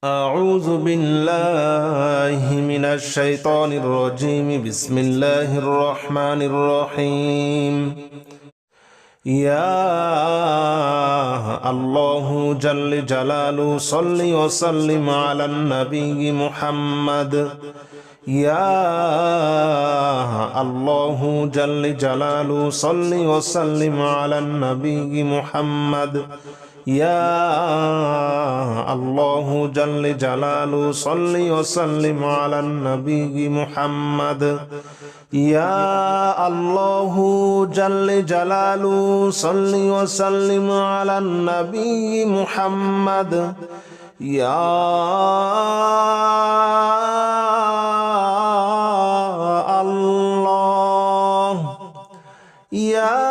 أعوذ بالله من الشيطان الرجيم. بسم الله الرحمن الرحيم. يا الله جل جلاله صل وسلم على النبي محمد. يا الله جل جلاله صل وسلم على النبي محمد. يا الله جل جلاله صل وسلم على النبي محمد. يا الله جل جلاله صل وسلم على النبي محمد. يا الله يا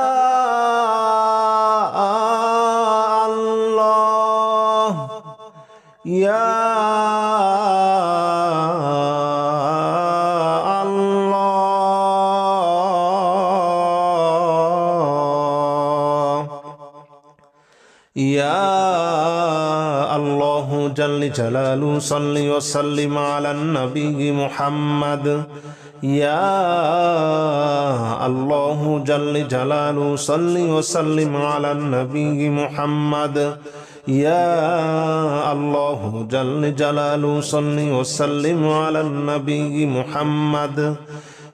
يا الله يا الله جل جلاله صل وسلم على النبي محمد. يا الله جل جلاله صل وسلم على النبي محمد. يا الله جل جلاله صل وسلم على النبي محمد.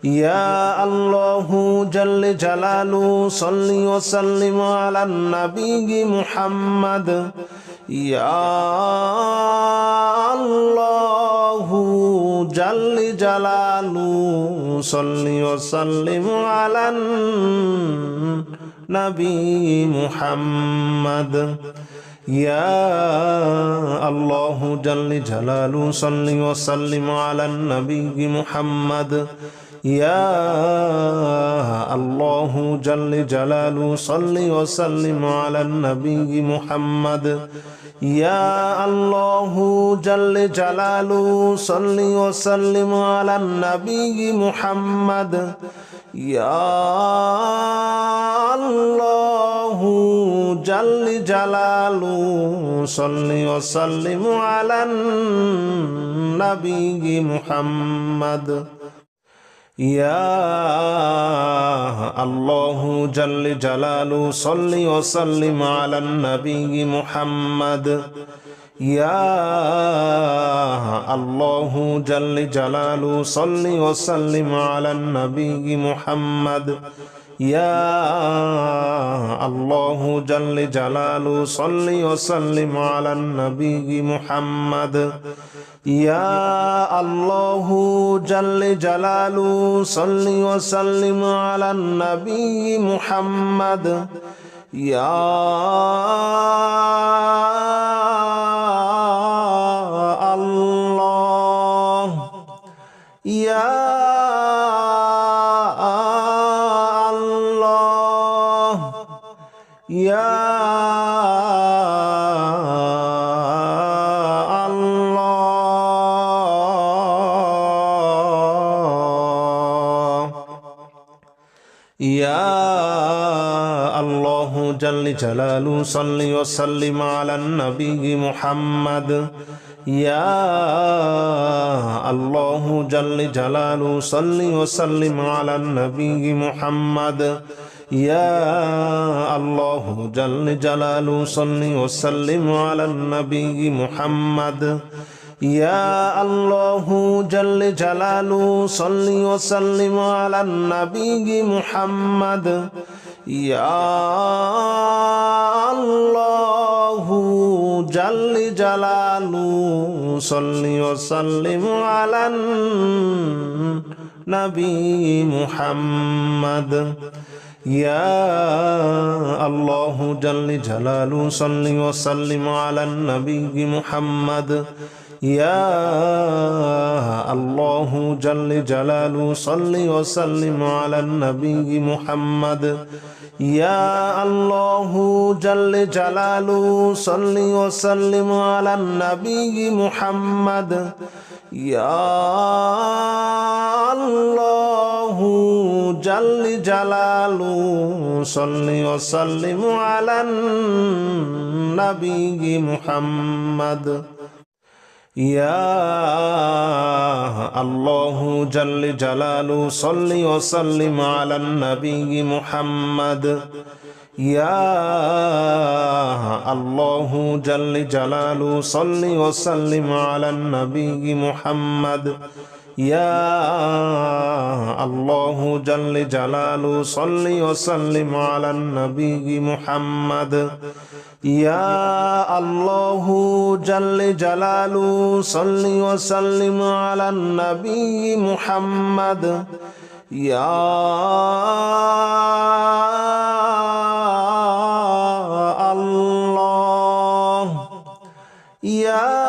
يا الله جل جلاله صل وسلم على النبي محمد. يا الله جل جلاله صل وسلم على النبي محمد. يا الله جل جلاله صل وسلم على النبي محمد. يا الله جل جلاله صل وسلم على النبي محمد. يا الله جل جلاله صل وسلم على النبي محمد. يا الله جل جلاله صل وسلم على النبي محمد. يا الله جل جلاله صل وسلم على النبي محمد. يا الله جل جلاله صل وسلم على النبي محمد. يا الله جل جلاله صل وسلم على النبي محمد. يا الله جل جلاله صل وسلم على النبي محمد. يا الله يا يا الله يا الله جل جلاله صل وسلم على النبي محمد. يا الله جل جلاله صل وسلم على النبي محمد. يا الله جل جلاله صل وسلم على النبي محمد. يا الله جل جلاله صل وسلم على النبي محمد. يا الله جل جلاله صل وسلم على النبي محمد. يا الله جل جلاله صل وسلم على النبي محمد. يا الله جل جلاله صل وسلم على النبي محمد. يا الله جل جلاله صل وسلم على النبي محمد. يا الله جل جلاله صل وسلم على النبي محمد. يا الله جل جلاله صل وسلم على النبي محمد يا الله جل جلاله صل وسلم على النبي محمد يا الله جل جلاله صل وسلم على النبي محمد يا الله جل جلاله صل وسلم على النبي محمد يا الله يا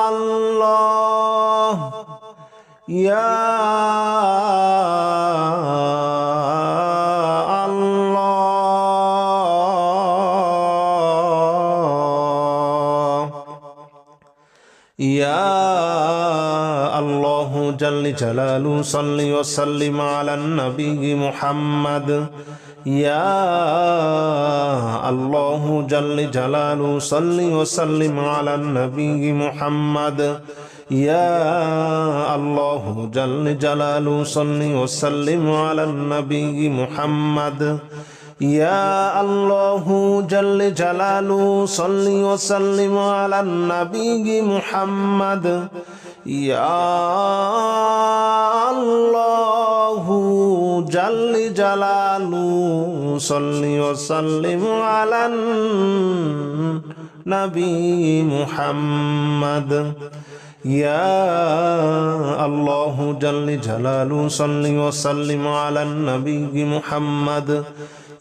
الله يا يا الله جل جلاله صل وسلم على النبي محمد يا الله جل جلاله صل وسلم على النبي محمد يا الله جل جلاله صل وسلم على النبي محمد يا الله جل جلاله صل وسلم على النبي محمد يا الله جل جلاله صل وسلم على النبي محمد يا الله جل جلاله صل وسلم على النبي محمد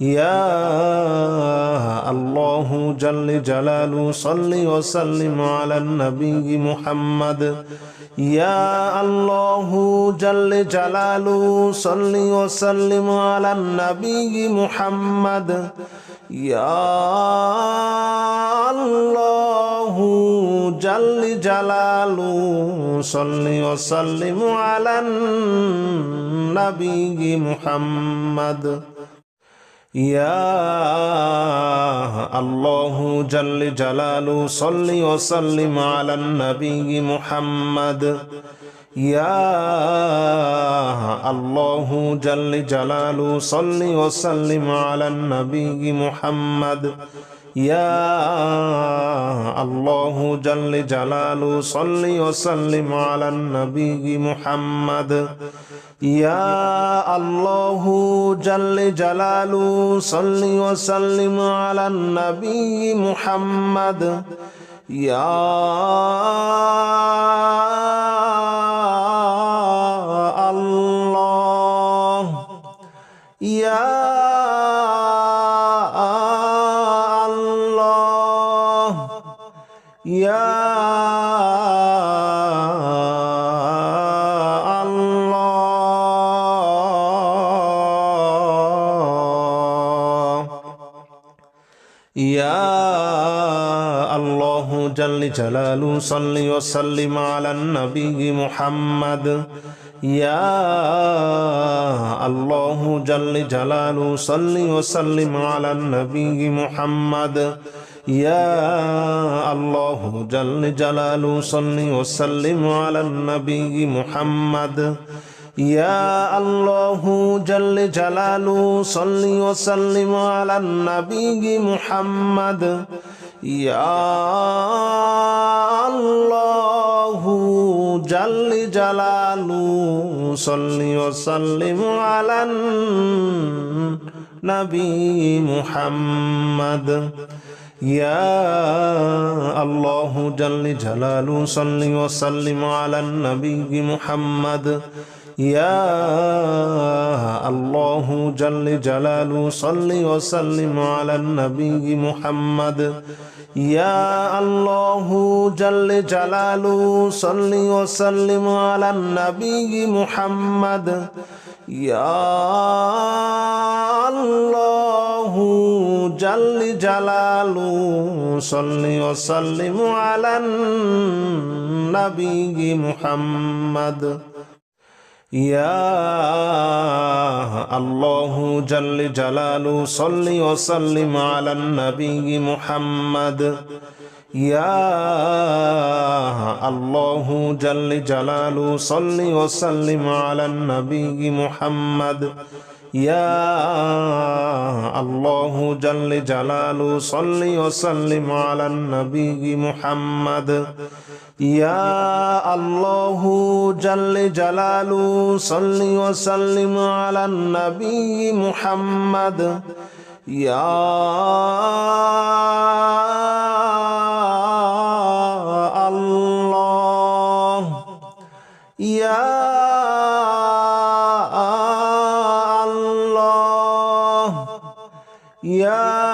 يا الله جل جلاله صل وسلم على النبي محمد يا الله جل جلاله صل وسلم على النبي محمد يا الله جل جلاله صل وسلم على النبي محمد يا الله جل جلاله صل وسلم على النبي محمد يا الله جل جلاله صل وسلم على النبي محمد يا الله جل جلاله صل وسلم على النبي محمد يا الله جل جلاله صل وسلم على النبي محمد يا الله يا الله يا يا الله جل جلاله صل وسلم على النبي محمد يا الله جل جلاله صل وسلم على النبي محمد يا الله جل جلاله صل وسلم على النبي محمد يا الله جل جلاله صل وسلم على النبي محمد يا الله جل جلاله صل وسلم على النبي محمد يا الله جل جلاله صل وسلم على النبي محمد يا الله جل جلاله صل وسلم على النبي محمد يا الله جل جلاله صل وسلم على النبي محمد يا الله جل جلاله صل وسلم على النبي محمد يا الله جل جلاله صل وسلم على النبي محمد يا الله جل جلاله صل وسلم على النبي محمد يا الله جل جلاله صل وسلم على النبي محمد يا الله جل جلاله صل وسلم على النبي محمد يا الله يا الله يا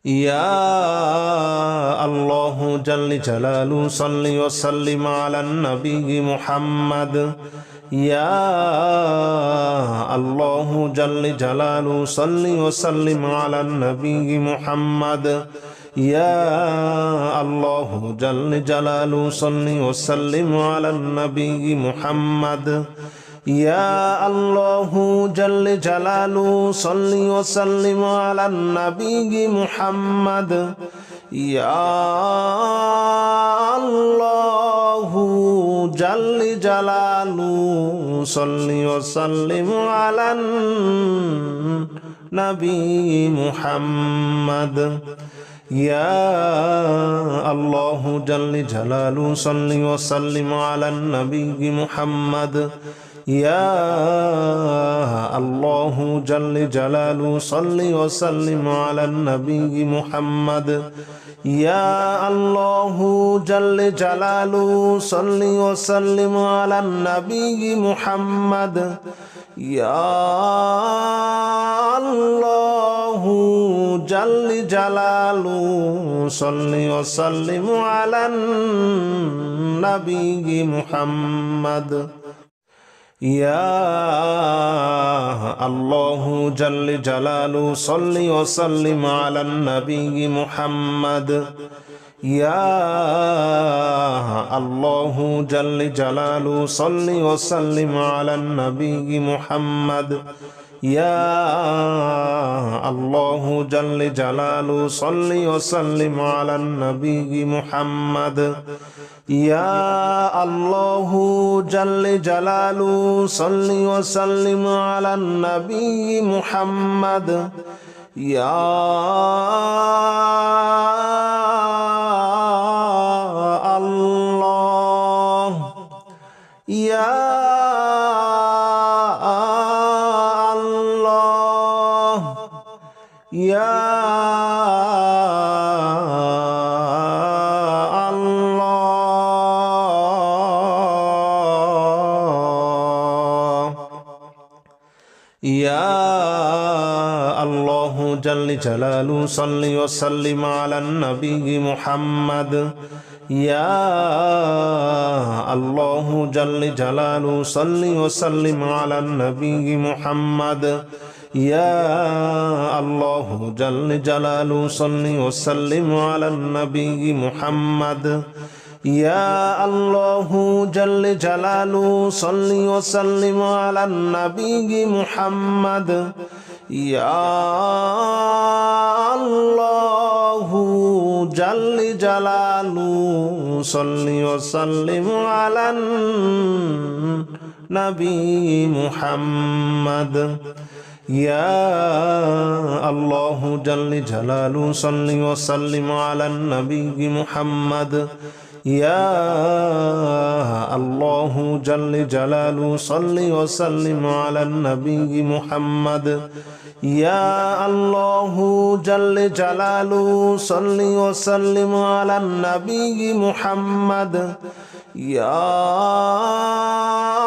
يا الله جل جلاله صل وسلم على النبي محمد يا الله جل جلاله صل وسلم على النبي محمد يا الله جل جلاله صل وسلم على النبي محمد يا الله جل جلاله صل وسلم على النبي محمد يا الله جل جلاله صل وسلم على النبي محمد يا الله جل جلاله صل وسلم على النبي محمد يا الله جل جلاله صل وسلم على النبي محمد يا الله جل جلاله صل وسلم على النبي محمد يا الله جل جلاله صل وسلم على النبي محمد يا الله جل جلاله صل وسلم على النبي محمد يا الله جل جلاله صل وسلم على النبي محمد يا الله جل جلاله صل وسلم على النبي محمد يا الله جل جلاله صل وسلم على النبي محمد يا الله يا الله يا يا الله جل جلاله صل وسلم على النبي محمد يا الله جل جلاله صل وسلم على النبي محمد يا الله جل جلاله صل وسلم على النبي محمد يا الله جل جلاله صل وسلم على النبي محمد يا الله جل جلاله صل وسلم على النبي محمد يا الله جل جلاله صل وسلم على النبي محمد يا الله جل جلاله صل وسلم على النبي محمد يا الله جل جلاله صل وسلم على النبي محمد يا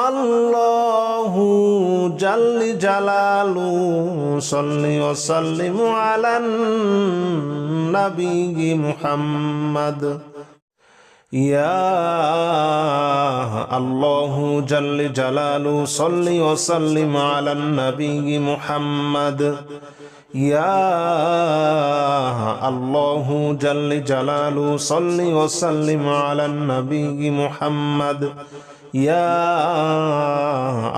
الله جل جلاله صل وسلم على النبي محمد يا الله جل جلاله صل وسلم على النبي محمد يا الله جل جلاله صل وسلم على النبي محمد يا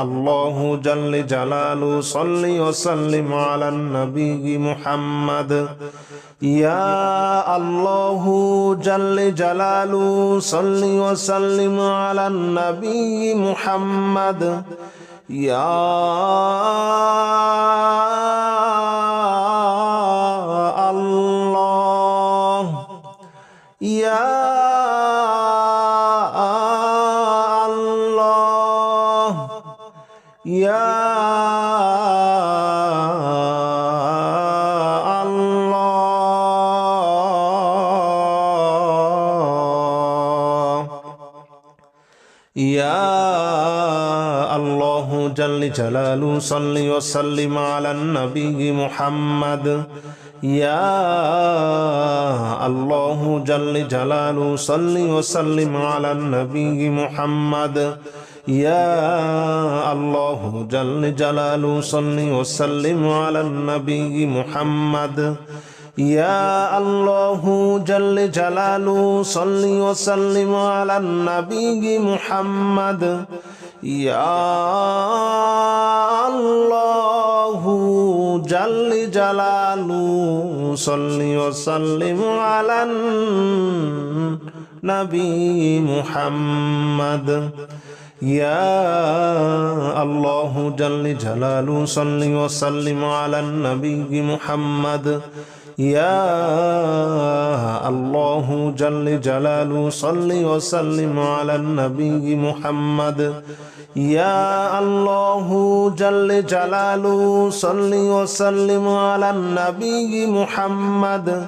الله جل جلاله صل وسلم على النبي محمد يا الله جل جلاله صل وسلم على النبي محمد يا الله يا الله يا يا الله جل جلاله صل وسلم على النبي محمد يا الله جل جلاله صل وسلم على النبي محمد يا الله جل جلاله صل وسلم على النبي محمد يا الله جل جلاله صل وسلم على النبي محمد يا الله جل جلاله صل وسلم على النبي محمد يا الله جل جلاله صل وسلم على النبي محمد يا الله جل جلاله صل وسلم على النبي محمد يا الله جل جلاله صل وسلم على النبي محمد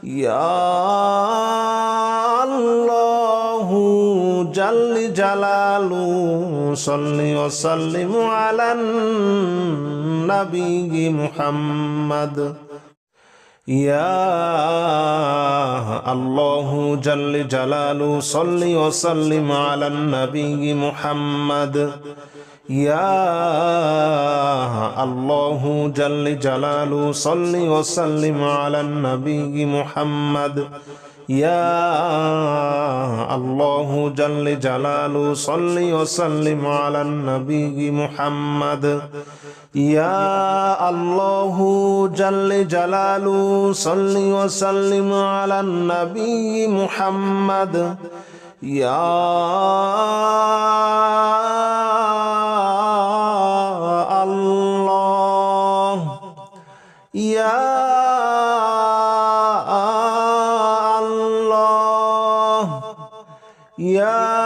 يا الله جل جلاله صل وسلم على النبي محمد يا الله جل جلاله صل وسلم على النبي محمد يا الله جل جلاله صل وسلم على النبي محمد يا الله جل جلاله صل وسلم على النبي محمد يا الله جل جلاله صل وسلم على النبي محمد يا الله يا الله يا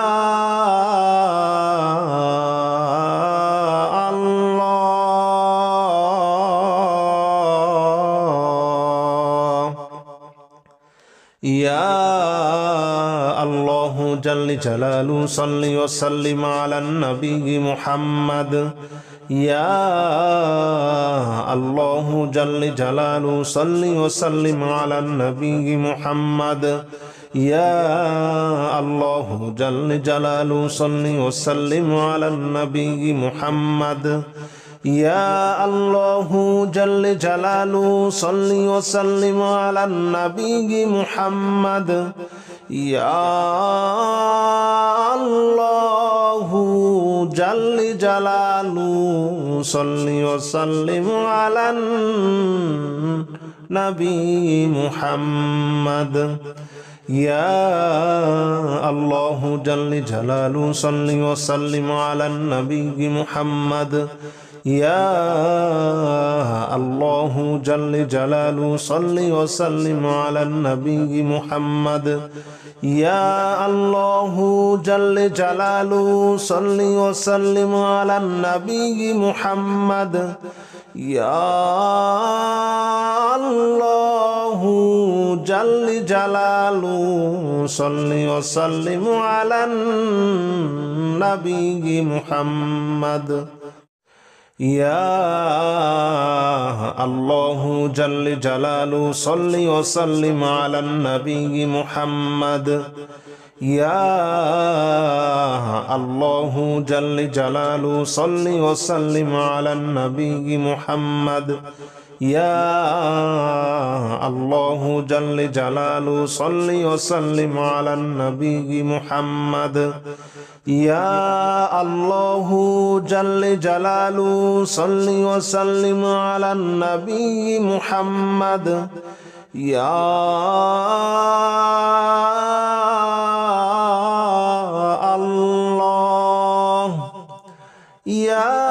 يا الله جل جلاله صل وسلم على النبي محمد يا الله جل جلاله صل وسلم على النبي محمد يا الله جل جلاله صل وسلم على النبي محمد يا الله جل جلاله صل وسلم على النبي محمد يا الله جل جلاله صل وسلم على النبي محمد يا الله جل جلاله صل وسلم على النبي محمد يا الله جل جلاله صل وسلم على النبي محمد يا الله جل جلاله صل وسلم على النبي محمد يا الله جل جلاله صل وسلم على النبي محمد يا الله جل جلاله صل وسلم على النبي محمد يا الله جل جلاله صل وسلم على النبي محمد يا الله جل جلاله صل وسلم على النبي محمد يا الله جل جلاله صل وسلم على النبي محمد يا الله يا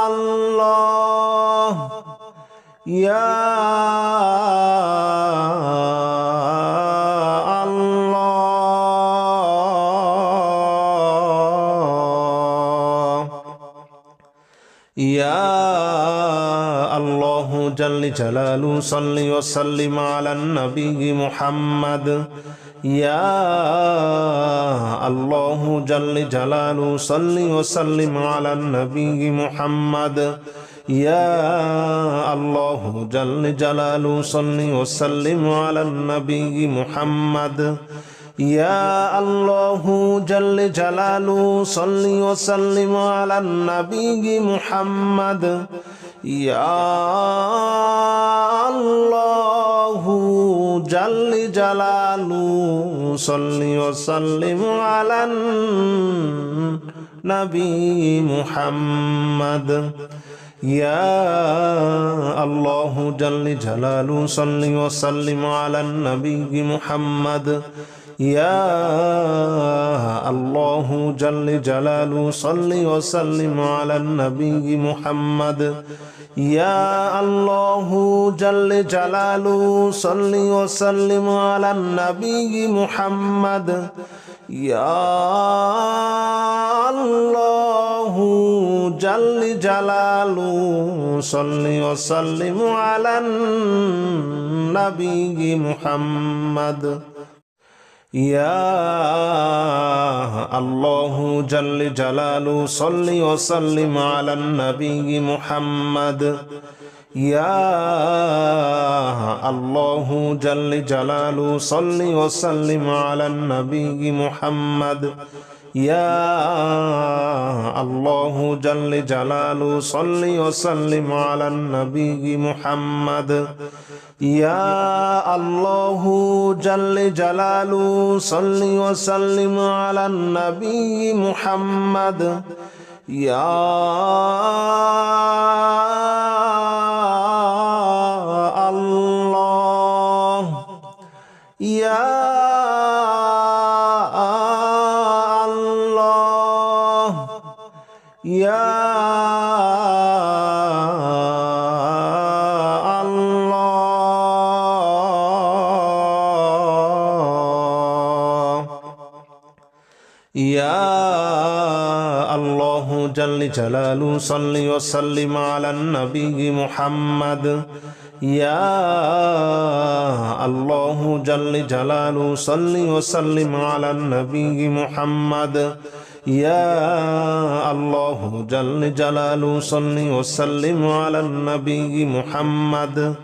الله يا يا الله جل جلاله صل وسلم على النبي محمد يا الله جل جلاله صل وسلم على النبي محمد يا الله جل جلاله صل وسلم على النبي محمد يا الله جل جلاله صل وسلم على النبي محمد يا الله جل جلاله صل وسلم على النبي محمد يا الله جل جلاله صل وسلم على النبي محمد يا الله جل جلاله صل وسلم على النبي محمد يا الله جل جلاله صل وسلم على النبي محمد يا الله جل جلاله صل وسلم على النبي محمد يا الله جل جلاله صل وسلم على النبي محمد يا الله جل جلاله صل وسلم على النبي محمد يا الله جل جلاله صل وسلم على النبي محمد يا الله جل جلاله صل وسلم على النبي محمد يا الله يا الله يا يا الله جل جلاله صل وسلم على النبي محمد يا الله جل جلاله صل وسلم على النبي محمد يا الله جل جلاله صل وسلم على النبي محمد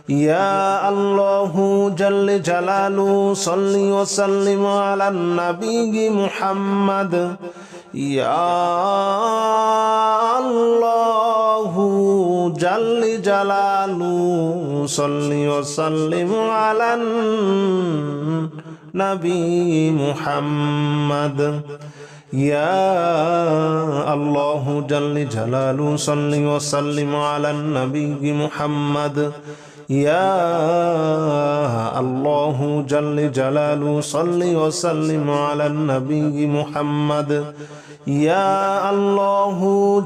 يا الله جل جلاله صل وسلم على النبي محمد يا الله جل جلاله صل وسلم على النبي محمد يا الله جل جلاله صل وسلم على النبي محمد يا الله جل جلاله صل وسلم على النبي محمد يا الله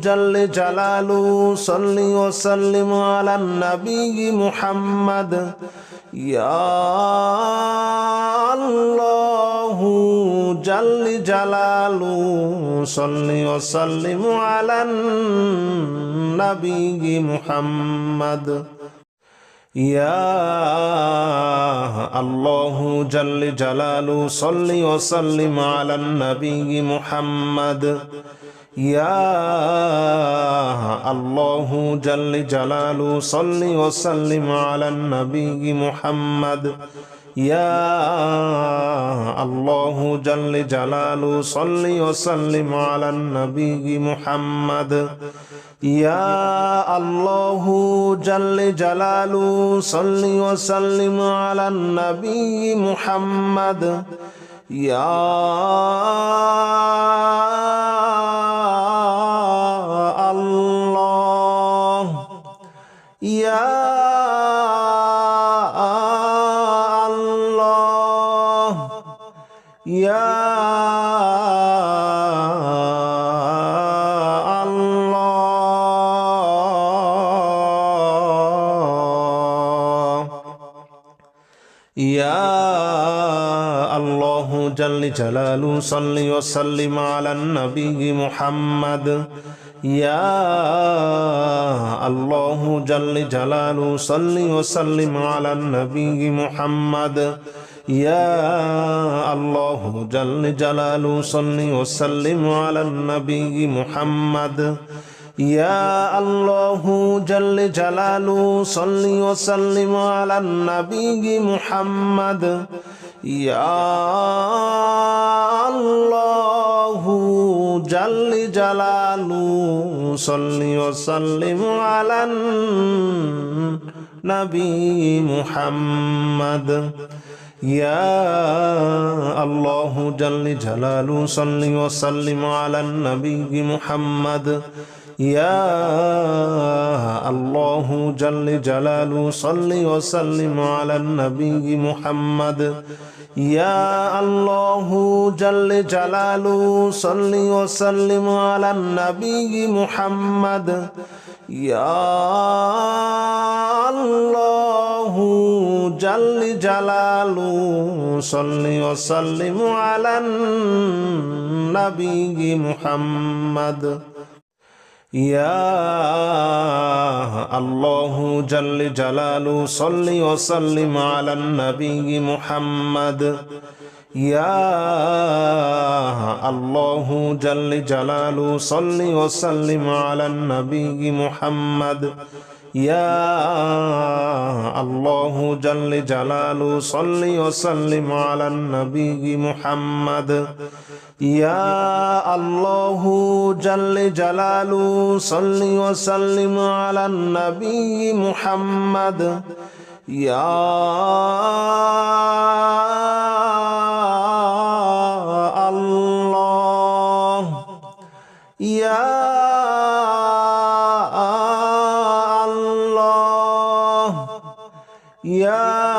جل جلاله صل وسلم على النبي محمد يا الله جل جلاله صل وسلم على النبي محمد يا الله جل جلاله صل وسلم على النبي محمد يا الله جل جلاله صل وسلم على النبي محمد يا الله جل جلاله صل وسلم على النبي محمد يا الله جل جلاله صل وسلم على النبي محمد يا الله يا الله يا يا الله جل جلاله صل وسلم على النبي محمد يا الله جل جلاله صل وسلم على النبي محمد يا الله جل جلاله صل وسلم على النبي محمد يا الله جل جلاله صل وسلم على النبي محمد يا الله جل جلاله صل وسلم على النبي محمد يا الله جل جلاله صل وسلم على النبي محمد يا الله جل جلاله صل وسلم على النبي محمد يا الله جل جلاله صل وسلم على النبي محمد يا الله جل جلاله صل وسلم على النبي محمد يا الله جل جلاله صل وسلم على النبي محمد يا الله جل جلاله صل وسلم على النبي محمد يا الله جل جلاله صل وسلم على النبي محمد يا الله جل جلاله صل وسلم على النبي محمد يا الله يا الله يا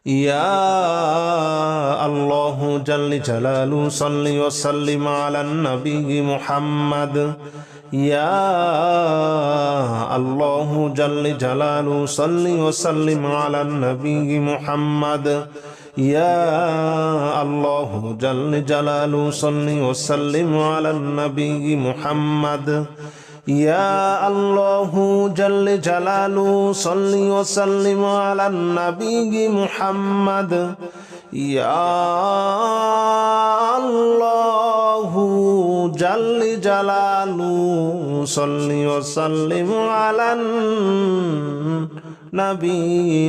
يا الله جل جلاله صل وسلم على النبي محمد يا الله جل جلاله صل وسلم على النبي محمد يا الله جل جلاله صل وسلم على النبي محمد يا الله جل جلاله صل وسلم على النبي محمد يا الله جل جلاله صل وسلم على النبي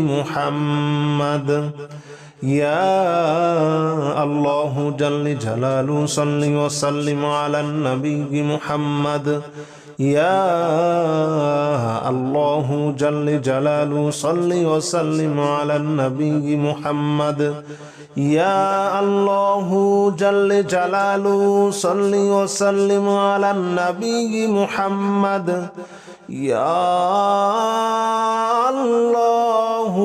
محمد يا الله جل جلاله صل وسلم على النبي محمد يا الله جل جلاله صل وسلم على النبي محمد يا الله جل جلاله صل وسلم على النبي محمد يا الله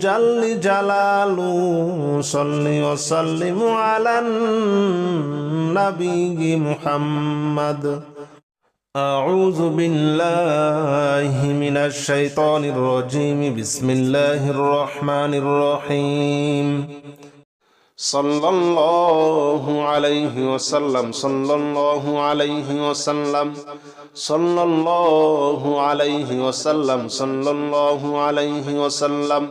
جل جلاله صل وسلم على النبي محمد أعوذ بالله من الشيطان الرجيم بسم الله الرحمن الرحيم صلى الله عليه وسلم صلى الله عليه وسلم صلى الله عليه وسلم صلى الله عليه وسلم